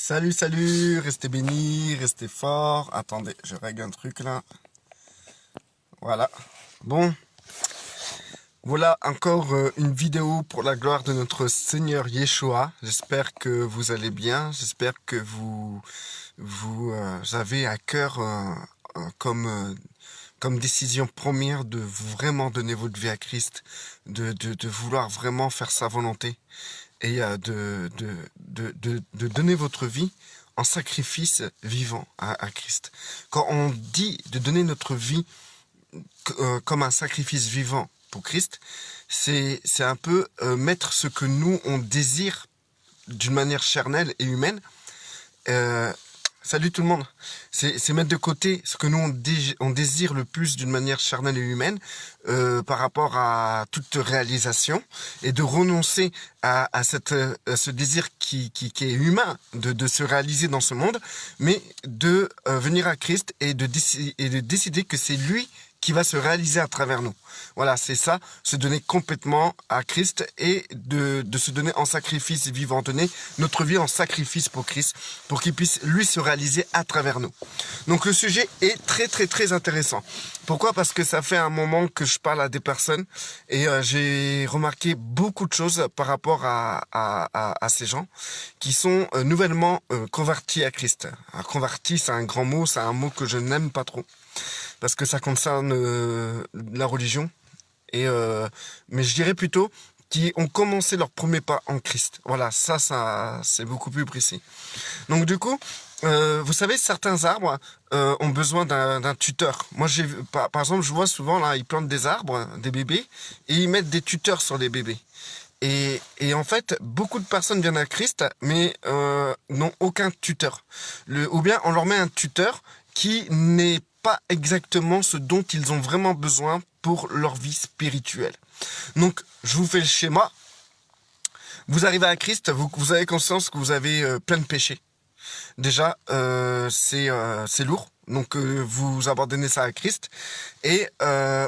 Salut, salut, restez bénis, restez forts. Attendez, je règle un truc là. Voilà. Bon, voilà encore une vidéo pour la gloire de notre Seigneur Yeshua. J'espère que vous allez bien. J'espère que vous avez à cœur comme décision première de vraiment donner votre vie à Christ, de vouloir vraiment faire sa volonté et de donner votre vie en sacrifice vivant à Christ. Quand on dit de donner notre vie comme un sacrifice vivant pour Christ, c'est un peu mettre ce que nous, on désire d'une manière charnelle et humaine. Salut tout le monde. C'est mettre de côté ce que nous on désire le plus d'une manière charnelle et humaine par rapport à toute réalisation et de renoncer à ce désir qui est humain de se réaliser dans ce monde, mais de venir à Christ et de décider que c'est lui qui va se réaliser à travers nous. Voilà, c'est ça, se donner complètement à Christ et de se donner en sacrifice vivant, donner notre vie en sacrifice pour Christ, pour qu'il puisse lui se réaliser à travers nous. Donc le sujet est très très très intéressant. Pourquoi? Parce que ça fait un moment que je parle à des personnes et j'ai remarqué beaucoup de choses par rapport à ces gens qui sont nouvellement convertis à Christ. Alors, convertis, c'est un grand mot, c'est un mot que je n'aime pas trop, parce que ça concerne la religion, mais je dirais plutôt qui ont commencé leur premier pas en Christ. Voilà, ça c'est beaucoup plus précis. Donc du coup, vous savez, certains arbres ont besoin d'un tuteur. Moi, par exemple, je vois souvent, là, ils plantent des arbres, des bébés, et ils mettent des tuteurs sur les bébés. Et en fait, beaucoup de personnes viennent à Christ, mais n'ont aucun tuteur. Ou bien on leur met un tuteur qui n'est pas exactement ce dont ils ont vraiment besoin pour leur vie spirituelle. Donc, je vous fais le schéma. Vous arrivez à Christ, vous avez conscience que vous avez plein de péchés. Déjà, c'est lourd. Donc, vous abandonnez ça à Christ. Et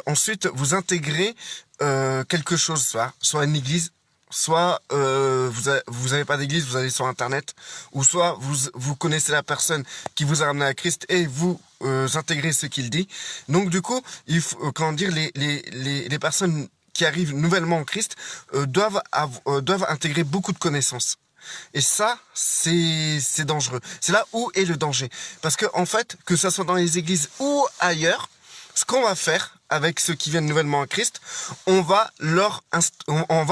ensuite, vous intégrez quelque chose, soit une église, soit vous avez pas d'église, vous allez sur internet, ou soit vous connaissez la personne qui vous a ramené à Christ et vous intégrez ce qu'il dit. Donc du coup, il faut, les personnes qui arrivent nouvellement en Christ doivent intégrer beaucoup de connaissances. Et ça, c'est dangereux. C'est là où est le danger. Parce que en fait, que ça soit dans les églises ou ailleurs, ce qu'on va faire avec ceux qui viennent nouvellement à Christ, on va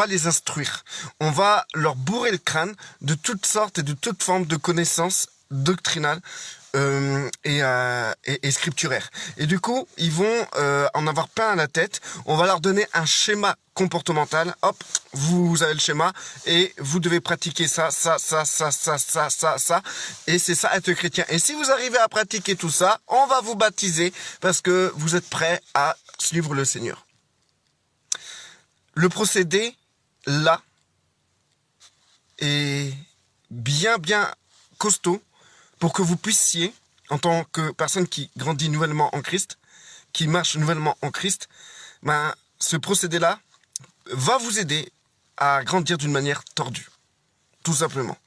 les instruire. On va leur bourrer le crâne de toutes sortes et de toutes formes de connaissances doctrinales et scripturaires. Et du coup, ils vont en avoir plein à la tête. On va leur donner un schéma comportemental. Hop, vous avez le schéma et vous devez pratiquer ça. Et c'est ça être chrétien. Et si vous arrivez à pratiquer tout ça, on va vous baptiser parce que vous êtes prêts à suivre le Seigneur. Le procédé, là, est bien costaud pour que vous puissiez, en tant que personne qui grandit nouvellement en Christ, qui marche nouvellement en Christ, ce procédé-là va vous aider à grandir d'une manière tordue. Tout simplement.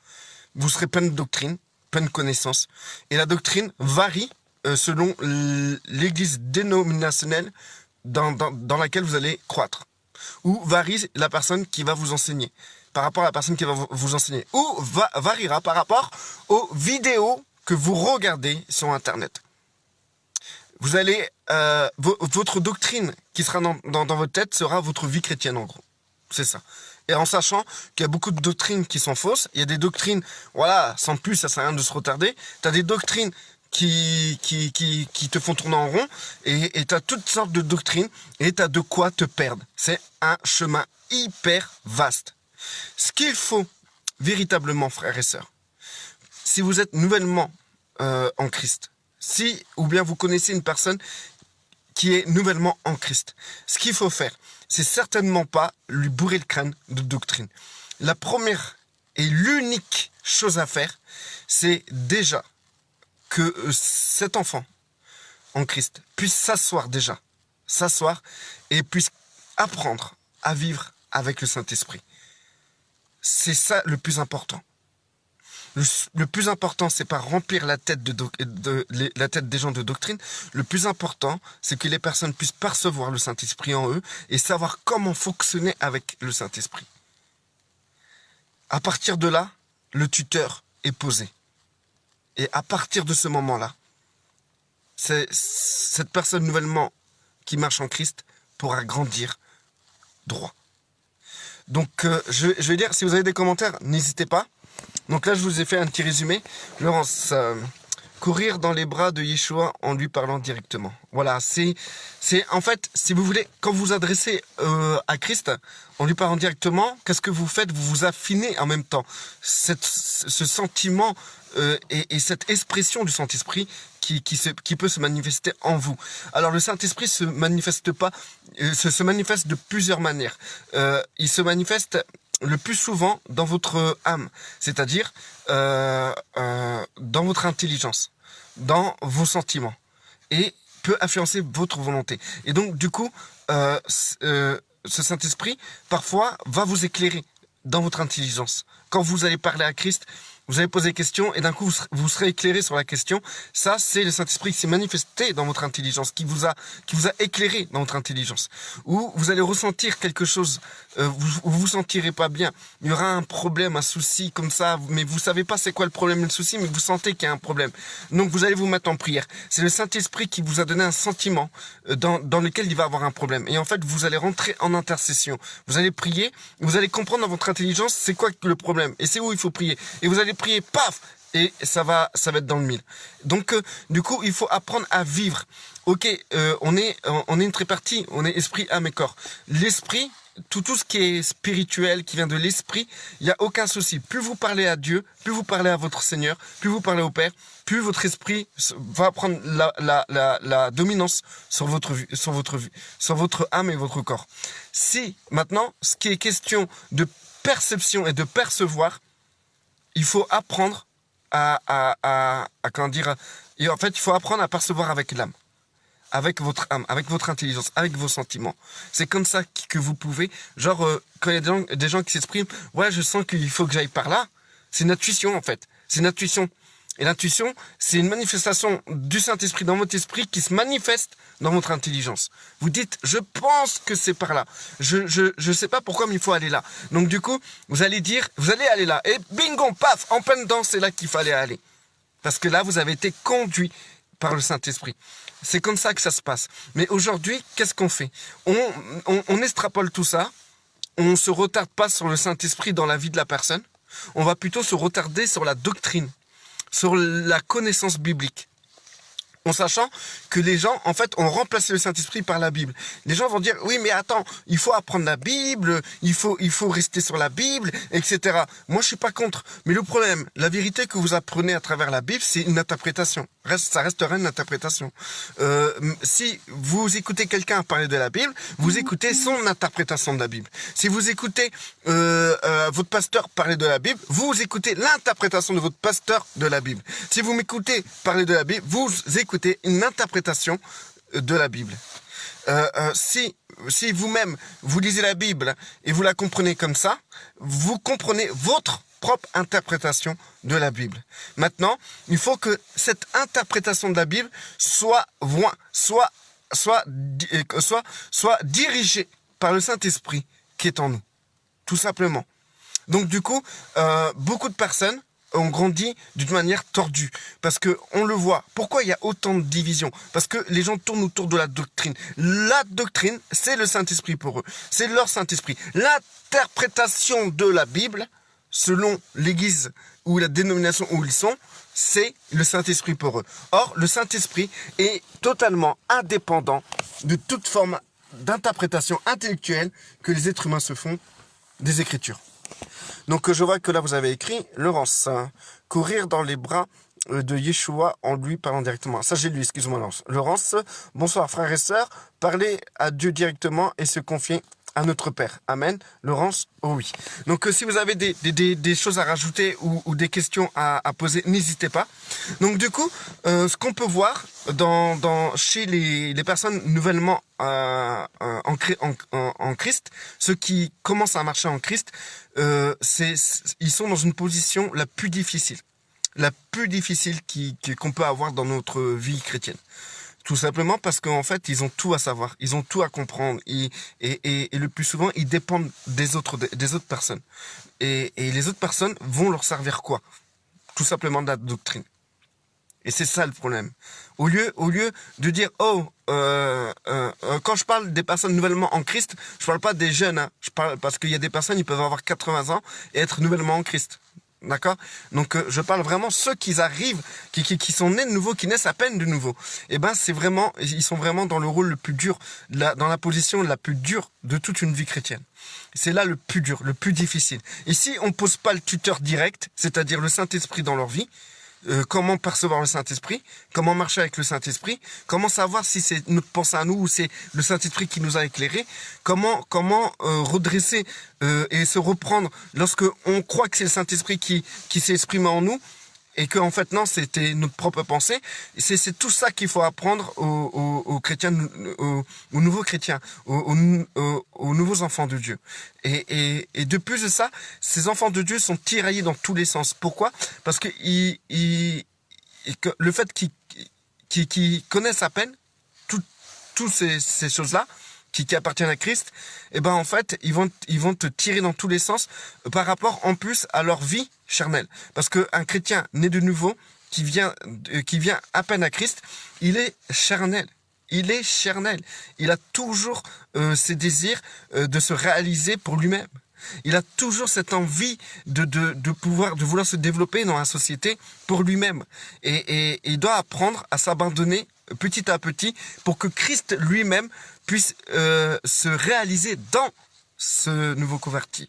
Vous serez plein de doctrines, plein de connaissances. Et la doctrine varie selon l'église dénominationnelle dans laquelle vous allez croître. Ou varie la personne qui va vous enseigner par rapport à la personne qui va vous enseigner. Ou variera par rapport aux vidéos que vous regardez sur Internet. Vous allez, votre doctrine qui sera dans votre tête sera votre vie chrétienne en gros. C'est ça. Et en sachant qu'il y a beaucoup de doctrines qui sont fausses, il y a des doctrines, voilà, sans plus, ça sert à rien de se retarder. Tu as des doctrines qui te font tourner en rond, et tu as toutes sortes de doctrines, et tu as de quoi te perdre. C'est un chemin hyper vaste. Ce qu'il faut véritablement, frères et sœurs, si vous êtes nouvellement en Christ, ou bien vous connaissez une personne qui est nouvellement en Christ, ce qu'il faut faire, c'est certainement pas lui bourrer le crâne de doctrine. La première et l'unique chose à faire, c'est déjà que cet enfant en Christ puisse s'asseoir et puisse apprendre à vivre avec le Saint-Esprit. C'est ça le plus important. Le plus important, c'est pas remplir la tête la tête des gens de doctrine. Le plus important, c'est que les personnes puissent percevoir le Saint-Esprit en eux et savoir comment fonctionner avec le Saint-Esprit. À partir de là, le tuteur est posé. Et à partir de ce moment-là, cette personne nouvellement qui marche en Christ pourra grandir droit. Donc, je vais dire, si vous avez des commentaires, n'hésitez pas. Donc là, je vous ai fait un petit résumé. Laurence, courir dans les bras de Yeshua en lui parlant directement. Voilà, c'est en fait, si vous voulez, quand vous vous adressez à Christ, en lui parlant directement, qu'est-ce que vous faites? Vous vous affinez en même temps. Ce sentiment et cette expression du Saint-Esprit qui peut se manifester en vous. Alors le Saint-Esprit se manifeste de plusieurs manières. Il se manifeste le plus souvent dans votre âme, c'est-à-dire dans votre intelligence, dans vos sentiments, et peut influencer votre volonté. Et donc du coup, ce Saint-Esprit parfois va vous éclairer dans votre intelligence. Quand vous allez parler à Christ, vous allez poser des questions et d'un coup vous serez éclairé sur la question. Ça, c'est le Saint-Esprit qui s'est manifesté dans votre intelligence, qui vous a éclairé dans votre intelligence. Ou vous allez ressentir quelque chose, vous sentirez pas bien. Il y aura un problème, un souci comme ça, mais vous savez pas c'est quoi le problème, le souci, mais vous sentez qu'il y a un problème. Donc vous allez vous mettre en prière. C'est le Saint-Esprit qui vous a donné un sentiment dans lequel il va avoir un problème. Et en fait, vous allez rentrer en intercession. Vous allez prier, vous allez comprendre dans votre intelligence c'est quoi le problème et c'est où il faut prier. Et vous allez prier, paf, et ça va être dans le mille. Donc, du coup, il faut apprendre à vivre. Ok, on est une tripartie, on est esprit, âme et corps. L'esprit, tout ce qui est spirituel, qui vient de l'esprit, il n'y a aucun souci. Plus vous parlez à Dieu, plus vous parlez à votre Seigneur, plus vous parlez au Père, plus votre esprit va prendre la dominance sur votre vue, sur votre âme et votre corps. Si, maintenant, ce qui est question de perception et de percevoir, il faut apprendre comment dire, et en fait, il faut apprendre à percevoir avec l'âme, avec votre âme, avec votre intelligence, avec vos sentiments. C'est comme ça que vous pouvez, genre, quand il y a des gens qui s'expriment, ouais, je sens qu'il faut que j'aille par là, c'est une intuition, en fait. C'est une intuition. Et l'intuition, c'est une manifestation du Saint-Esprit dans votre esprit qui se manifeste dans votre intelligence. Vous dites, je pense que c'est par là. Je sais pas pourquoi, mais il faut aller là. Donc du coup, vous allez aller là. Et bingo, paf, en plein dedans, c'est là qu'il fallait aller. Parce que là, vous avez été conduit par le Saint-Esprit. C'est comme ça que ça se passe. Mais aujourd'hui, qu'est-ce qu'on fait? On extrapole tout ça. On se retarde pas sur le Saint-Esprit dans la vie de la personne. On va plutôt se retarder sur la doctrine, sur la connaissance biblique, en sachant que les gens, en fait, ont remplacé le Saint-Esprit par la Bible. Les gens vont dire, oui, mais attends, il faut apprendre la Bible, il faut rester sur la Bible, etc. Moi, je suis pas contre. Mais le problème, la vérité que vous apprenez à travers la Bible, c'est une interprétation. Ça restera une interprétation. Si vous écoutez quelqu'un parler de la Bible, vous écoutez son interprétation de la Bible. Si vous écoutez votre pasteur parler de la Bible, vous écoutez l'interprétation de votre pasteur de la Bible. Si vous m'écoutez parler de la Bible, vous écoutez une interprétation de la Bible. Si vous-même vous lisez la Bible et vous la comprenez comme ça, vous comprenez votre propre interprétation de la Bible. Maintenant, il faut que cette interprétation de la Bible soit dirigée par le Saint-Esprit qui est en nous, tout simplement. Donc du coup, beaucoup de personnes ont grandi d'une manière tordue, parce que on le voit. Pourquoi il y a autant de divisions? Parce que les gens tournent autour de la doctrine. La doctrine, c'est le Saint-Esprit pour eux. C'est leur Saint-Esprit. L'interprétation de la Bible, selon l'église ou la dénomination où ils sont, c'est le Saint-Esprit pour eux. Or, le Saint-Esprit est totalement indépendant de toute forme d'interprétation intellectuelle que les êtres humains se font des Écritures. Donc je vois que là vous avez écrit, Laurence, courir dans les bras de Yeshua en lui parlant directement. Ça j'ai lu, excuse-moi Laurence. Bonsoir frères et sœurs, parler à Dieu directement et se confier à notre Père. Amen. Laurence, oh oui. Donc si vous avez des choses à rajouter ou des questions à poser, n'hésitez pas. Donc du coup, ce qu'on peut voir chez les personnes nouvellement en Christ, ceux qui commencent à marcher en Christ, ils sont dans une position la plus difficile. la plus difficile qu'on peut avoir dans notre vie chrétienne. Tout simplement parce qu'en fait, ils ont tout à savoir, ils ont tout à comprendre. Et le plus souvent, ils dépendent des autres personnes. Et les autres personnes vont leur servir quoi? Tout simplement de la doctrine. Et c'est ça le problème. Au lieu de dire, oh, quand je parle des personnes nouvellement en Christ, je parle pas des jeunes, hein. Je parle parce qu'il y a des personnes, ils peuvent avoir 80 ans et être nouvellement en Christ. D'accord? Donc je parle vraiment ceux qui arrivent, qui sont nés de nouveau, qui naissent à peine de nouveau. Et ben c'est vraiment, ils sont vraiment dans le rôle le plus dur, dans la position la plus dure de toute une vie chrétienne. C'est là le plus dur, le plus difficile. Et si on pose pas le tuteur direct, c'est-à-dire le Saint-Esprit dans leur vie, comment percevoir le Saint-Esprit, comment marcher avec le Saint-Esprit, comment savoir si c'est notre pensée à nous ou c'est le Saint-Esprit qui nous a éclairés, comment redresser et se reprendre lorsque on croit que c'est le Saint-Esprit qui s'est exprimé en nous et que en fait non, c'était notre propre pensée. C'est tout ça qu'il faut apprendre aux chrétiens, aux nouveaux chrétiens, aux nouveaux enfants de Dieu. Et de plus de ça, ces enfants de Dieu sont tiraillés dans tous les sens. Pourquoi? Parce que le fait qu'ils connaissent à peine toutes ces choses-là, qui appartiennent à Christ, et ben en fait, ils vont te tirer dans tous les sens par rapport en plus à leur vie charnelle. Parce qu'un chrétien né de nouveau, qui vient à peine à Christ, il est charnel. Il est charnel. Il a toujours ses désirs de se réaliser pour lui-même. Il a toujours cette envie de vouloir se développer dans la société pour lui-même. Et il doit apprendre à s'abandonner petit à petit pour que Christ lui-même puisse se réaliser dans ce nouveau converti.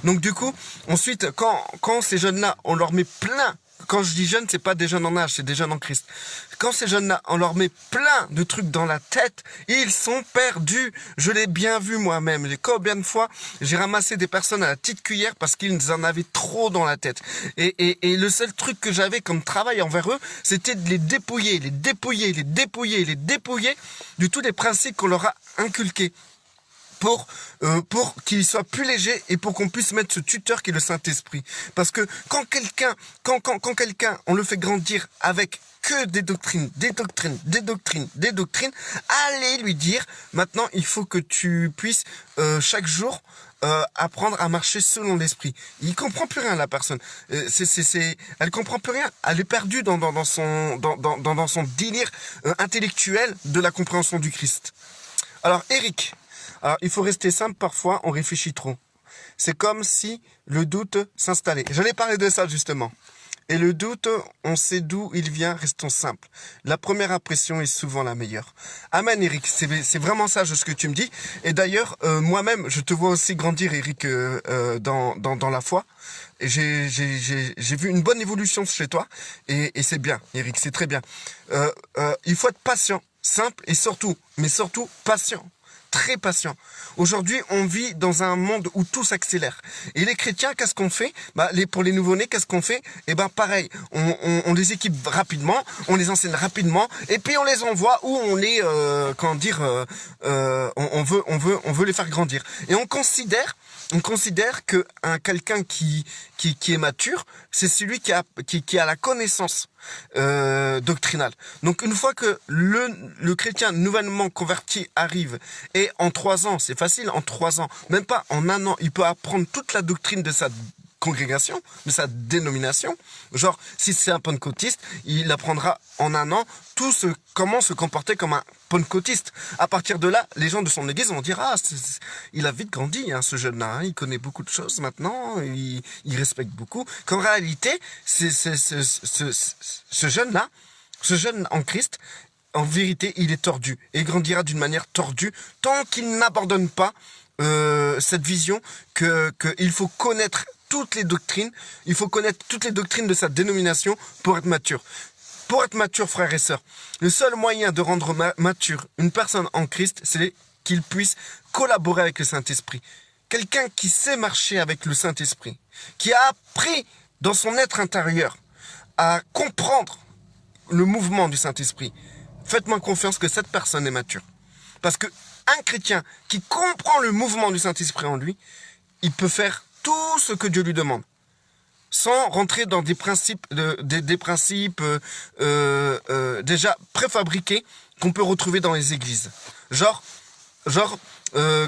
Donc du coup, ensuite, quand ces jeunes-là, on leur met plein, quand je dis jeunes, c'est pas des jeunes en âge, c'est des jeunes en Christ. Quand ces jeunes-là, on leur met plein de trucs dans la tête, ils sont perdus. Je l'ai bien vu moi-même. Combien de fois j'ai ramassé des personnes à la petite cuillère parce qu'ils en avaient trop dans la tête. Et le seul truc que j'avais comme travail envers eux, c'était de les dépouiller de tous les principes qu'on leur a inculqués. Pour qu'il soit plus léger et pour qu'on puisse mettre ce tuteur qui est le Saint-Esprit. Parce que quand quelqu'un, on le fait grandir avec que des doctrines, allez lui dire, maintenant il faut que tu puisses chaque jour apprendre à marcher selon l'esprit. Il comprend plus rien, la personne. Elle comprend plus rien. Elle est perdue dans son délire intellectuel de la compréhension du Christ. Alors Eric, il faut rester simple, parfois on réfléchit trop. C'est comme si le doute s'installait. J'en ai parlé de ça justement. Et le doute, on sait d'où il vient, restons simples. La première impression est souvent la meilleure. Amen Eric, c'est vraiment sage ce que tu me dis. Et d'ailleurs, moi-même, je te vois aussi grandir Eric dans la foi. Et j'ai vu une bonne évolution chez toi. Et c'est bien Eric, c'est très bien. Il faut être patient, simple et surtout patient. Très patient. Aujourd'hui, on vit dans un monde où tout s'accélère. Et les chrétiens, qu'est-ce qu'on fait? Pour les nouveau-nés, qu'est-ce qu'on fait? Eh ben, pareil. On les équipe rapidement, on les enseigne rapidement, et puis on les envoie où on les, on veut les faire grandir. Et on considère que quelqu'un qui est mature, c'est celui qui a la connaissance doctrinale. Donc une fois que le chrétien nouvellement converti arrive, et en 3 ans, c'est facile, en 3 ans, même pas en 1 an, il peut apprendre toute la doctrine de sa congrégation, de sa dénomination. Genre, si c'est un pentecôtiste, il apprendra en 1 an comment se comporter comme un pentecôtiste. À partir de là, les gens de son église vont dire, il a vite grandi, hein, ce jeune-là, hein, il connaît beaucoup de choses maintenant, il respecte beaucoup. Qu'en réalité, ce jeune-là, ce jeune en Christ, en vérité, il est tordu. Et il grandira d'une manière tordue tant qu'il n'abandonne pas cette vision qu'il faut connaître toutes les doctrines. Il faut connaître toutes les doctrines de sa dénomination pour être mature. Pour être mature, frères et sœurs, le seul moyen de rendre mature une personne en Christ, c'est qu'il puisse collaborer avec le Saint-Esprit. Quelqu'un qui sait marcher avec le Saint-Esprit, qui a appris dans son être intérieur à comprendre le mouvement du Saint-Esprit. Faites-moi confiance que cette personne est mature. Parce que un chrétien qui comprend le mouvement du Saint-Esprit en lui, il peut faire tout ce que Dieu lui demande. sans rentrer dans des principes, des principes déjà préfabriqués qu'on peut retrouver dans les églises. Genre,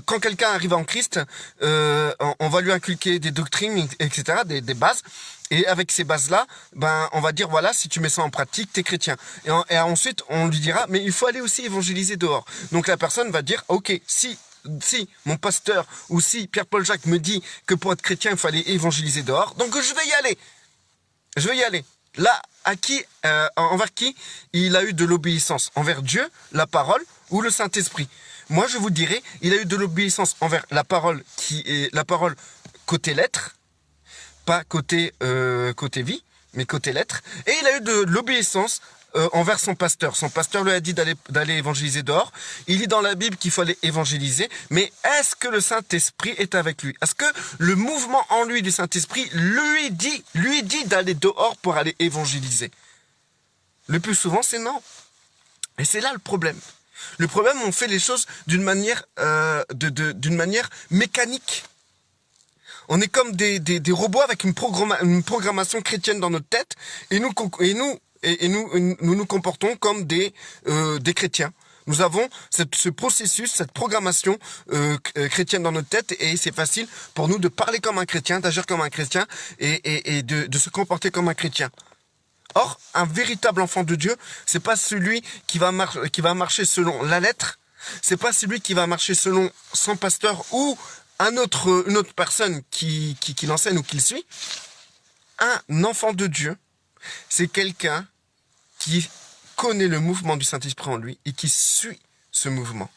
quand quelqu'un arrive en Christ, on va lui inculquer des doctrines, etc., des bases. Et avec ces bases-là, ben, on va dire, voilà, si tu mets ça en pratique, t'es chrétien. Et ensuite, on lui dira, mais il faut aller aussi évangéliser dehors. Donc la personne va dire, ok, si mon pasteur ou si Pierre-Paul Jacques me dit que pour être chrétien, il faut aller évangéliser dehors, donc je vais y aller. Je vais y aller. Là, envers qui il a eu de l'obéissance? Envers Dieu, la parole ou le Saint-Esprit? Moi, je vous dirais, il a eu de l'obéissance envers la parole qui est la parole côté lettres, pas côté vie, mais côté lettres. Et il a eu de l'obéissance envers son pasteur. Son pasteur lui a dit d'aller évangéliser dehors. Il lit dans la Bible qu'il faut aller évangéliser. Mais est-ce que le Saint-Esprit est avec lui? Est-ce que le mouvement en lui du Saint-Esprit lui dit d'aller dehors pour aller évangéliser? Le plus souvent, c'est non. Et c'est là le problème. Le problème, on fait les choses d'une manière, d'une manière mécanique. On est comme des robots avec une programmation chrétienne dans notre tête, et nous nous comportons comme des chrétiens. Nous avons ce processus, cette programmation chrétienne dans notre tête, et c'est facile pour nous de parler comme un chrétien, d'agir comme un chrétien, et de se comporter comme un chrétien. Or, un véritable enfant de Dieu, c'est pas celui qui va marcher selon la lettre, c'est pas celui qui va marcher selon son pasteur ou une autre personne qui l'enseigne ou qui le suit. Un enfant de Dieu, c'est quelqu'un qui connaît le mouvement du Saint-Esprit en lui et qui suit ce mouvement.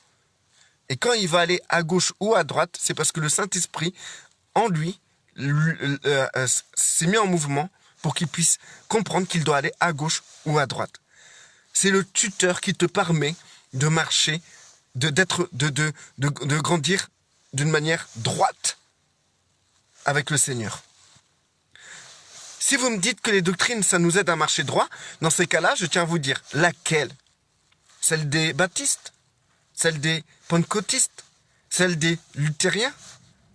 Et quand il va aller à gauche ou à droite, c'est parce que le Saint-Esprit en lui s'est mis en mouvement pour qu'il puisse comprendre qu'il doit aller à gauche ou à droite. C'est le tuteur qui te permet de marcher, de grandir d'une manière droite avec le Seigneur. Si vous me dites que les doctrines, ça nous aide à marcher droit, dans ces cas-là, je tiens à vous dire, laquelle? Celle des baptistes? Celle des pentecôtistes? Celle des luthériens?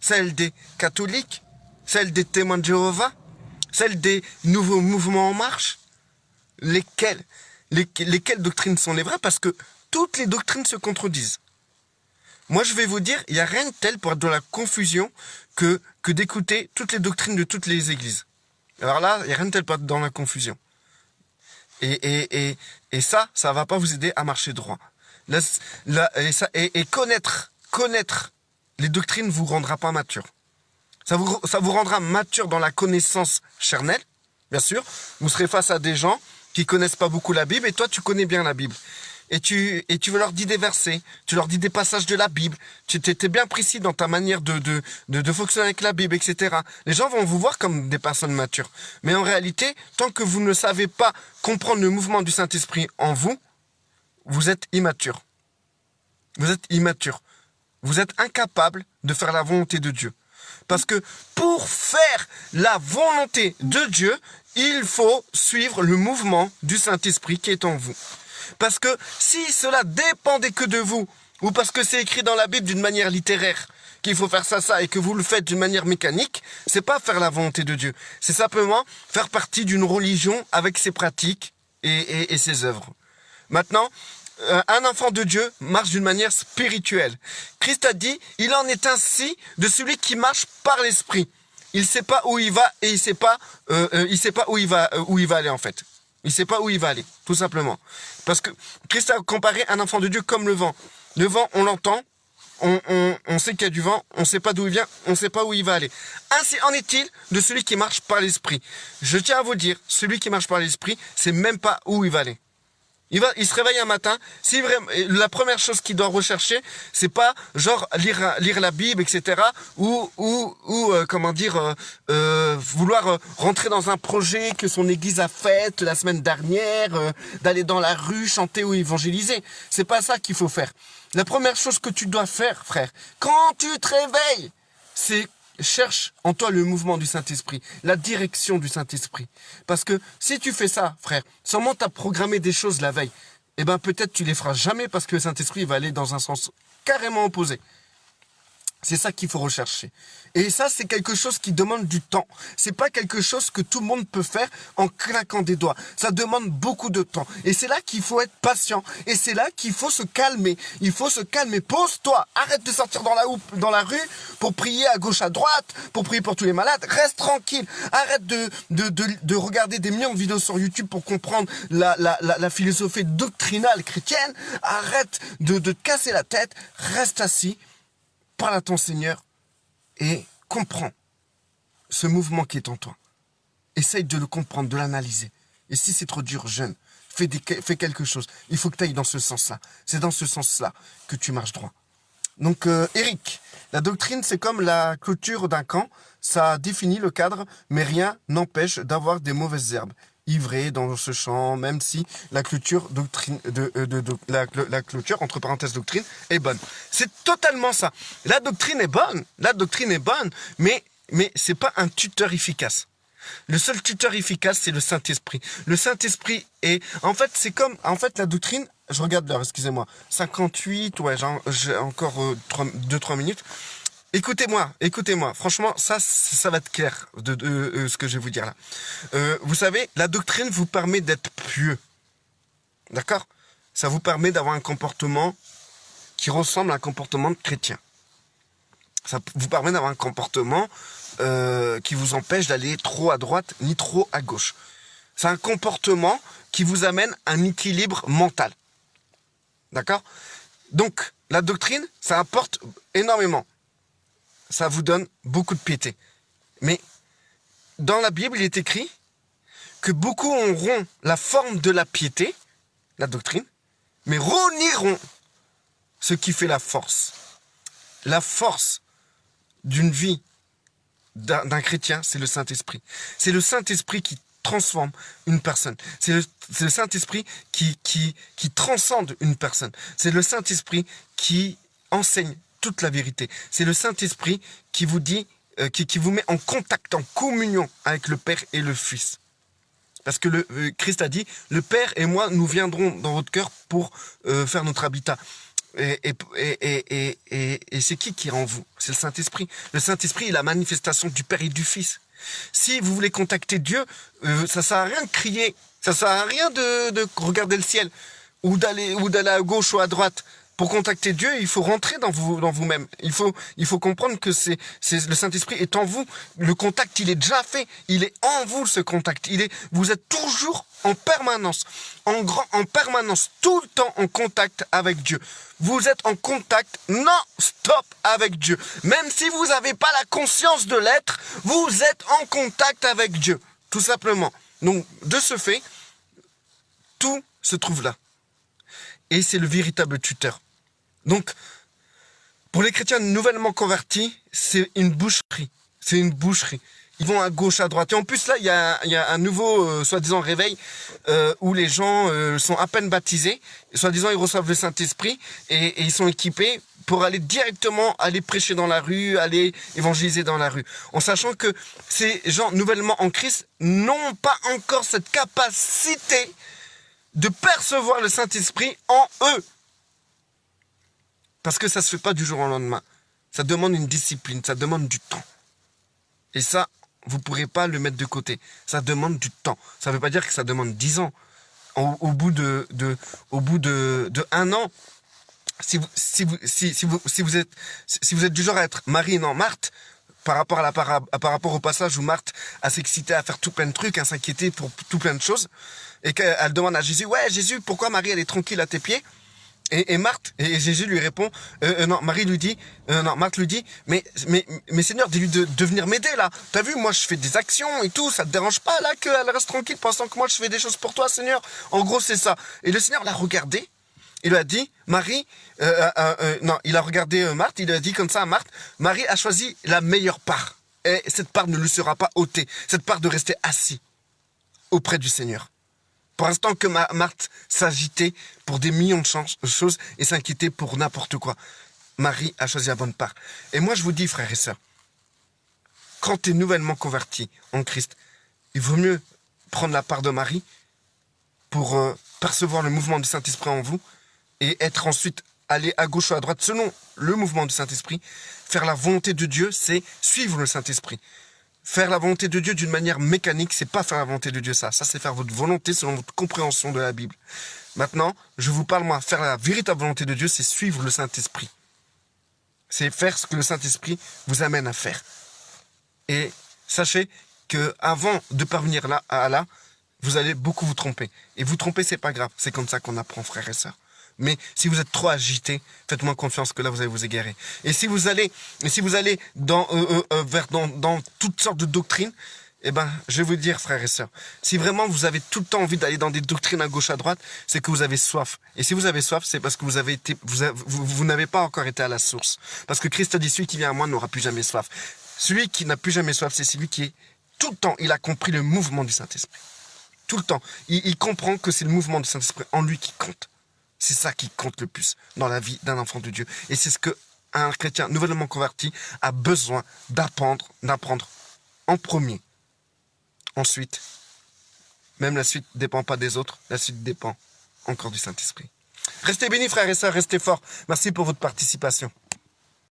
Celle des catholiques? Celle des témoins de Jéhovah? Celle des nouveaux mouvements en marche? Lesquelles doctrines sont les vraies? Parce que toutes les doctrines se contredisent. Moi, je vais vous dire, il n'y a rien de tel pour être dans la confusion que d'écouter toutes les doctrines de toutes les églises. Alors là, il n'y a rien de tel pour être dans la confusion. Et ça va pas vous aider à marcher droit. Et connaître les doctrines vous rendra pas mature. Ça vous rendra mature dans la connaissance charnelle, bien sûr. Vous serez face à des gens qui connaissent pas beaucoup la Bible et toi, tu connais bien la Bible. Et tu veux leur dire des versets, tu leur dis des passages de la Bible, tu étais bien précis dans ta manière de fonctionner avec la Bible, etc. Les gens vont vous voir comme des personnes matures. Mais en réalité, tant que vous ne savez pas comprendre le mouvement du Saint-Esprit en vous, vous êtes immature. Vous êtes immature. Vous êtes incapable de faire la volonté de Dieu. Parce que pour faire la volonté de Dieu, il faut suivre le mouvement du Saint-Esprit qui est en vous. Parce que si cela dépendait que de vous, ou parce que c'est écrit dans la Bible d'une manière littéraire, qu'il faut faire ça, et que vous le faites d'une manière mécanique, c'est pas faire la volonté de Dieu. C'est simplement faire partie d'une religion avec ses pratiques et ses œuvres. Maintenant, un enfant de Dieu marche d'une manière spirituelle. Christ a dit, il en est ainsi de celui qui marche par l'esprit. Il sait pas où il va et il sait pas où il va aller en fait. Il sait pas où il va aller, tout simplement. Parce que Christ a comparé un enfant de Dieu comme le vent. Le vent, on l'entend, on sait qu'il y a du vent, on sait pas d'où il vient, on sait pas où il va aller. Ainsi en est-il de celui qui marche par l'esprit. Je tiens à vous dire, celui qui marche par l'esprit, c'est même pas où il va aller. Il se réveille un matin, si vraiment, la première chose qu'il doit rechercher, c'est pas genre lire la Bible, etc. ou vouloir rentrer dans un projet que son église a fait la semaine dernière, d'aller dans la rue, chanter ou évangéliser. C'est pas ça qu'il faut faire. La première chose que tu dois faire, frère, quand tu te réveilles, c'est cherche en toi le mouvement du Saint-Esprit, la direction du Saint-Esprit. Parce que si tu fais ça, frère, sûrement tu as programmé des choses la veille, eh ben peut-être tu les feras jamais parce que le Saint-Esprit va aller dans un sens carrément opposé. C'est ça qu'il faut rechercher. Et ça, c'est quelque chose qui demande du temps. C'est pas quelque chose que tout le monde peut faire en claquant des doigts. Ça demande beaucoup de temps. Et c'est là qu'il faut être patient. Et c'est là qu'il faut se calmer. Il faut se calmer. Pose-toi. Arrête de sortir dans la rue pour prier à gauche, à droite, pour prier pour tous les malades. Reste tranquille. Arrête de regarder des millions de vidéos sur YouTube pour comprendre la philosophie doctrinale chrétienne. Arrête de te casser la tête. Reste assis. Parle à ton Seigneur et comprends ce mouvement qui est en toi. Essaye de le comprendre, de l'analyser. Et si c'est trop dur, jeune, fais quelque chose. Il faut que tu ailles dans ce sens-là. C'est dans ce sens-là que tu marches droit. Donc, Eric, la doctrine, c'est comme la clôture d'un camp. Ça définit le cadre, mais rien n'empêche d'avoir des mauvaises herbes. Ivré dans ce champ, même si la clôture la clôture, entre parenthèses doctrine, est bonne. C'est totalement ça. La doctrine est bonne, mais c'est pas un tuteur efficace. Le seul tuteur efficace, c'est le Saint-Esprit. Le Saint-Esprit est, en fait, la doctrine, je regarde l'heure, excusez-moi, 58, ouais, j'ai encore 2-3 minutes. Écoutez-moi. Franchement, ça va être clair de ce que je vais vous dire là. Vous savez, la doctrine vous permet d'être pieux. D'accord? Ça vous permet d'avoir un comportement qui ressemble à un comportement chrétien. Ça vous permet d'avoir un comportement qui vous empêche d'aller trop à droite ni trop à gauche. C'est un comportement qui vous amène à un équilibre mental. D'accord? Donc, la doctrine, ça apporte énormément. Ça vous donne beaucoup de piété. Mais dans la Bible, il est écrit que beaucoup auront la forme de la piété, la doctrine, mais renieront ce qui fait la force. La force d'une vie d'un chrétien, c'est le Saint-Esprit. C'est le Saint-Esprit qui transforme une personne. C'est le Saint-Esprit qui transcende une personne. C'est le Saint-Esprit qui enseigne toute la vérité. C'est le Saint-Esprit qui vous dit, qui vous met en contact, en communion avec le Père et le Fils. Parce que Christ a dit, le Père et moi, nous viendrons dans votre cœur pour faire notre habitat. Et c'est qui est en vous? C'est le Saint-Esprit. Le Saint-Esprit est la manifestation du Père et du Fils. Si vous voulez contacter Dieu, ça sert à rien de crier, ça sert à rien de regarder le ciel, ou d'aller à gauche ou à droite. Pour contacter Dieu, il faut rentrer dans vous-même. Il faut comprendre que le Saint-Esprit est en vous. Le contact, il est déjà fait. Il est en vous, ce contact. Vous êtes toujours en permanence, en permanence, tout le temps en contact avec Dieu. Vous êtes en contact non-stop avec Dieu. Même si vous n'avez pas la conscience de l'être, vous êtes en contact avec Dieu. Tout simplement. Donc, de ce fait, tout se trouve là. Et c'est le véritable tuteur. Donc, pour les chrétiens nouvellement convertis, c'est une boucherie. C'est une boucherie. Ils vont à gauche, à droite. Et en plus, là, il y a un nouveau, soi-disant, réveil où les gens sont à peine baptisés. Soi-disant, ils reçoivent le Saint-Esprit et ils sont équipés pour aller directement aller prêcher dans la rue, aller évangéliser dans la rue. En sachant que ces gens nouvellement en Christ n'ont pas encore cette capacité de percevoir le Saint-Esprit en eux. Parce que ça ne se fait pas du jour au lendemain. Ça demande une discipline, ça demande du temps. Et ça, vous ne pourrez pas le mettre de côté. Ça demande du temps. Ça ne veut pas dire que ça demande 10 ans. Au bout de 1 an, si vous êtes du genre à être Marie et non Marthe, par rapport au passage où Marthe a s'excité à faire tout plein de trucs, à s'inquiéter pour tout plein de choses, et qu'elle demande à Jésus, ouais Jésus, pourquoi Marie elle est tranquille à tes pieds? Et Jésus lui répond, Marthe lui dit, mais Seigneur, dis-lui de venir m'aider là. T'as vu, moi je fais des actions et tout, ça te dérange pas là qu'elle reste tranquille pensant que moi je fais des choses pour toi, Seigneur? En gros c'est ça. Et le Seigneur l'a regardé, il lui a dit, Marie, il a regardé Marthe, il a dit comme ça à Marthe, Marie a choisi la meilleure part. Et cette part ne lui sera pas ôtée, cette part de rester assis auprès du Seigneur. Pour l'instant que Marthe s'agitait pour des millions de choses et s'inquiétait pour n'importe quoi. Marie a choisi la bonne part. Et moi je vous dis, frères et sœurs, quand tu es nouvellement converti en Christ, il vaut mieux prendre la part de Marie pour percevoir le mouvement du Saint-Esprit en vous et être ensuite aller à gauche ou à droite selon le mouvement du Saint-Esprit. Faire la volonté de Dieu, c'est suivre le Saint-Esprit. Faire la volonté de Dieu d'une manière mécanique, c'est pas faire la volonté de Dieu, ça. Ça, c'est faire votre volonté selon votre compréhension de la Bible. Maintenant, je vous parle, moi, faire la véritable volonté de Dieu, c'est suivre le Saint-Esprit. C'est faire ce que le Saint-Esprit vous amène à faire. Et sachez que avant de parvenir là, à là, vous allez beaucoup vous tromper. Et vous tromper, c'est pas grave. C'est comme ça qu'on apprend, frères et sœurs. Mais si vous êtes trop agité, faites-moi confiance que là, vous allez vous égarer. Et si vous allez dans toutes sortes de doctrines, eh ben, je vais vous dire, frères et sœurs, si vraiment vous avez tout le temps envie d'aller dans des doctrines à gauche, à droite, c'est que vous avez soif. Et si vous avez soif, c'est parce que vous n'avez pas encore été à la source. Parce que Christ a dit, celui qui vient à moi n'aura plus jamais soif. Celui qui n'a plus jamais soif, c'est celui qui est tout le temps, il a compris le mouvement du Saint-Esprit. Tout le temps. Il comprend que c'est le mouvement du Saint-Esprit en lui qui compte. C'est ça qui compte le plus dans la vie d'un enfant de Dieu. Et c'est ce qu'un chrétien nouvellement converti a besoin d'apprendre en premier. Ensuite, même la suite ne dépend pas des autres, la suite dépend encore du Saint-Esprit. Restez bénis, frères et sœurs, restez forts. Merci pour votre participation.